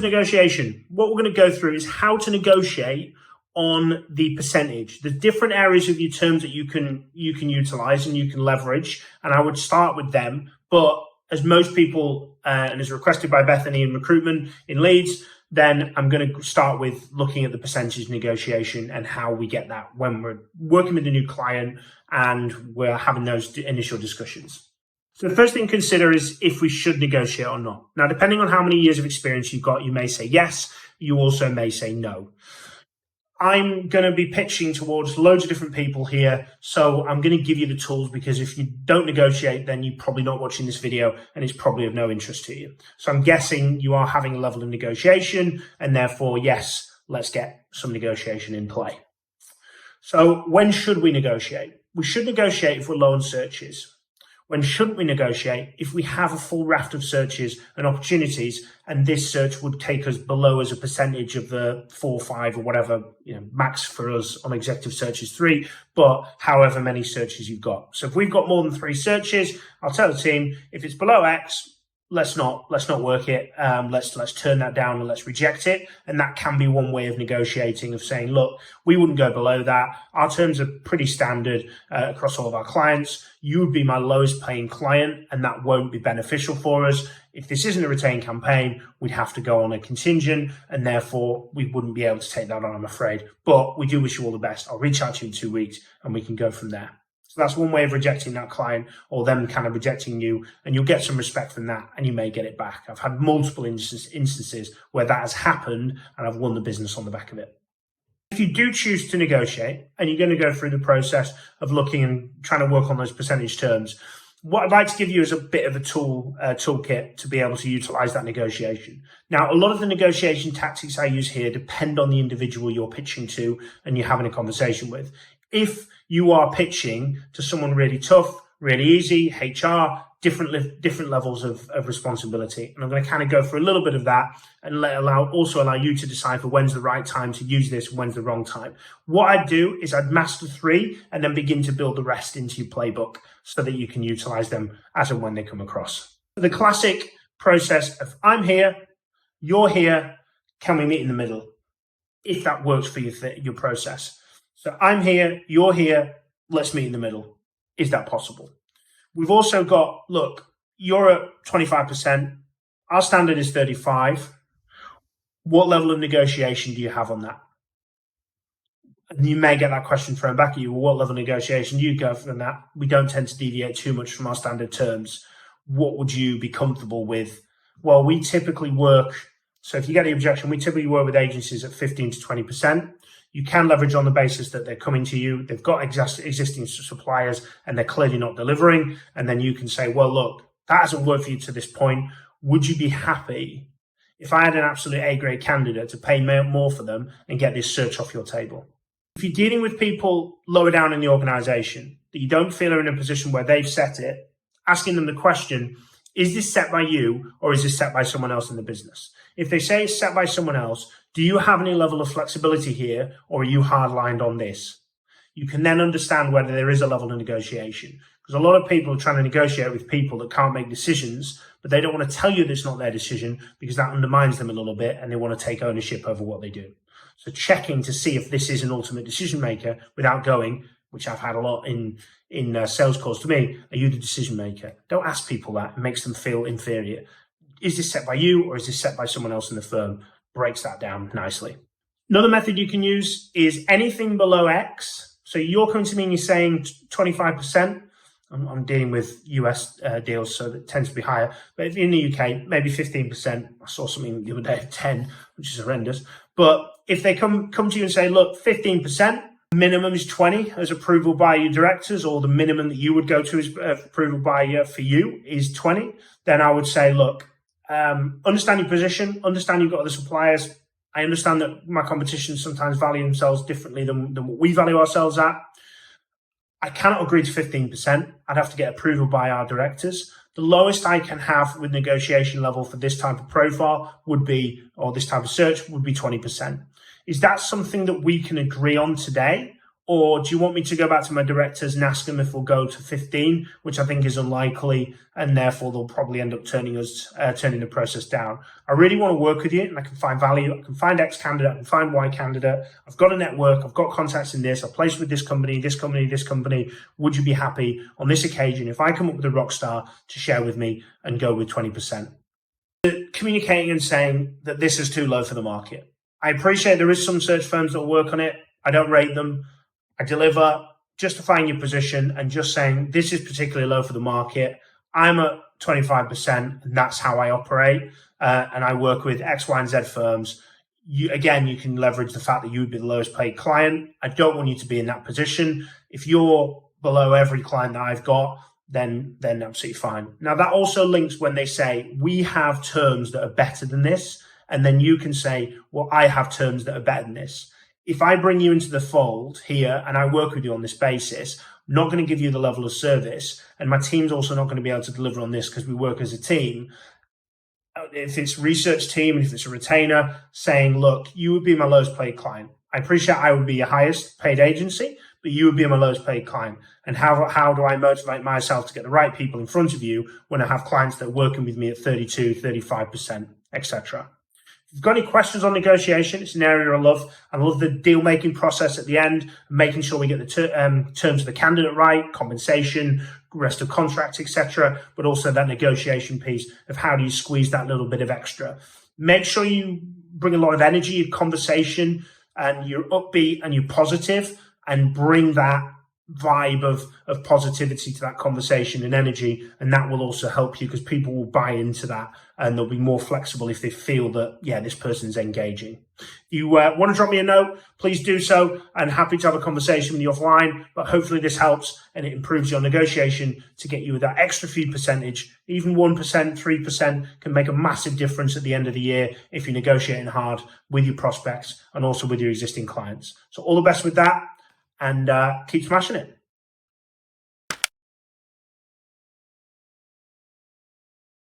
of negotiation, what we're going to go through is how to negotiate on the percentage. There's different areas of your terms that you can utilize and you can leverage, and I would start with them. But as most people, and as requested by Bethany in Recruitment in Leeds, then I'm going to start with looking at the percentage negotiation and how we get that when we're working with a new client and we're having those initial discussions. So the first thing to consider is if we should negotiate or not. Now, depending on how many years of experience you've got, you may say yes, you also may say no. I'm going to be pitching towards loads of different people here, so I'm going to give you the tools, because if you don't negotiate, then you're probably not watching this video and it's probably of no interest to you. So I'm guessing you are having a level of negotiation, and therefore, yes, let's get some negotiation in play. So when should we negotiate? We should negotiate if we're low on searches. When shouldn't we negotiate? If we have a full raft of searches and opportunities, and this search would take us below as a percentage of the 4, 5 or whatever, max for us on executive search is 3, but however many searches you've got. So if we've got more than 3 searches, I'll tell the team, if it's below X, let's not work it. Let's turn that down and let's reject it. And that can be one way of negotiating, of saying, look, we wouldn't go below that. Our terms are pretty standard across all of our clients. You would be my lowest paying client, and that won't be beneficial for us. If this isn't a retained campaign, we'd have to go on a contingent, and therefore we wouldn't be able to take that on, I'm afraid. But we do wish you all the best. I'll reach out to you in 2 weeks and we can go from there. So that's one way of rejecting that client, or them kind of rejecting you, and you'll get some respect from that, and you may get it back. I've had multiple instances where that has happened, and I've won the business on the back of it. If you do choose to negotiate, and you're going to go through the process of looking and trying to work on those percentage terms, what I'd like to give you is a bit of a toolkit to be able to utilize that negotiation. Now, a lot of the negotiation tactics I use here depend on the individual you're pitching to and you're having a conversation with. If you are pitching to someone really tough, really easy, HR, different levels of responsibility. And I'm going to kind of go for a little bit of that and also allow you to decipher when's the right time to use this and when's the wrong time. What I'd do is I'd master 3 and then begin to build the rest into your playbook so that you can utilize them as and when they come across. The classic process of I'm here, you're here, can we meet in the middle? If that works for your process. So I'm here, you're here, let's meet in the middle. Is that possible? We've also got, look, you're at 25%. Our standard is 35. What level of negotiation do you have on that? And you may get that question thrown back at you. Well, what level of negotiation do you go for on that? We don't tend to deviate too much from our standard terms. What would you be comfortable with? Well, we typically work, so if you get the objection, we typically work with agencies at 15 to 20%. You can leverage on the basis that they're coming to you, they've got existing suppliers, and they're clearly not delivering. And then you can say, well, look, that hasn't worked for you to this point. Would you be happy if I had an absolute A-grade candidate to pay more for them and get this search off your table? If you're dealing with people lower down in the organization that you don't feel are in a position where they've set it, asking them the question, is this set by you or is this set by someone else in the business? If they say it's set by someone else, do you have any level of flexibility here, or are you hard-lined on this? You can then understand whether there is a level of negotiation. Because a lot of people are trying to negotiate with people that can't make decisions, but they don't want to tell you that it's not their decision because that undermines them a little bit and they want to take ownership over what they do. So checking to see if this is an ultimate decision maker without going, which I've had a lot in sales calls to me, are you the decision maker? Don't ask people that. It makes them feel inferior. Is this set by you or is this set by someone else in the firm? Breaks that down nicely. Another method you can use is anything below X. So you're coming to me and you're saying 25%. I'm dealing with US deals, so that tends to be higher. But if you're in the UK, maybe 15%. I saw something the other day of 10, which is horrendous. But if they come to you and say, look, 15%, minimum is 20 as approval by your directors, or the minimum that you would go to as approval by for you is 20, then I would say, look, understand your position, understand you've got other suppliers. I understand that my competition sometimes value themselves differently than what we value ourselves at. I cannot agree to 15%. I'd have to get approval by our directors. The lowest I can have with negotiation level for this type of profile would be, or this type of search would be 20%. Is that something that we can agree on today? Or do you want me to go back to my directors and ask them if we'll go to 15, which I think is unlikely, and therefore they'll probably end up turning the process down. I really want to work with you, and I can find value. I can find X candidate, I can find Y candidate. I've got a network, I've got contacts in this, I've placed with this company, this company, this company. Would you be happy on this occasion if I come up with a rock star to share with me and go with 20%? Communicating and saying that this is too low for the market. I appreciate there is some search firms that will work on it. I don't rate them. I deliver, justifying your position and just saying this is particularly low for the market. I'm at 25% and that's how I operate. And I work with X, Y, and Z firms. You can leverage the fact that you would be the lowest paid client. I don't want you to be in that position. If you're below every client that I've got, then absolutely fine. Now that also links when they say we have terms that are better than this. And then you can say, well, I have terms that are better than this. If I bring you into the fold here and I work with you on this basis, I'm not going to give you the level of service, and my team's also not going to be able to deliver on this because we work as a team. If it's research team and if it's a retainer saying, look, you would be my lowest paid client. I appreciate I would be your highest paid agency, but you would be my lowest paid client. And how do I motivate myself to get the right people in front of you when I have clients that are working with me at 32, 35%, etc. If you've got any questions on negotiation, it's an area I love. I love the deal-making process at the end, making sure we get the terms of the candidate right, compensation, rest of contracts, etc., but also that negotiation piece of how do you squeeze that little bit of extra. Make sure you bring a lot of energy, conversation, and you're upbeat and you're positive, and bring that vibe of positivity to that conversation and energy, and that will also help you because people will buy into that and they'll be more flexible if they feel that, yeah, this person's engaging. If you want to drop me a note, please do so. I'm happy to have a conversation with you offline, but hopefully this helps and it improves your negotiation to get you that extra few percentage. Even 1%, 3% can make a massive difference at the end of the year if you're negotiating hard with your prospects and also with your existing clients. So all the best with that. And keep smashing it.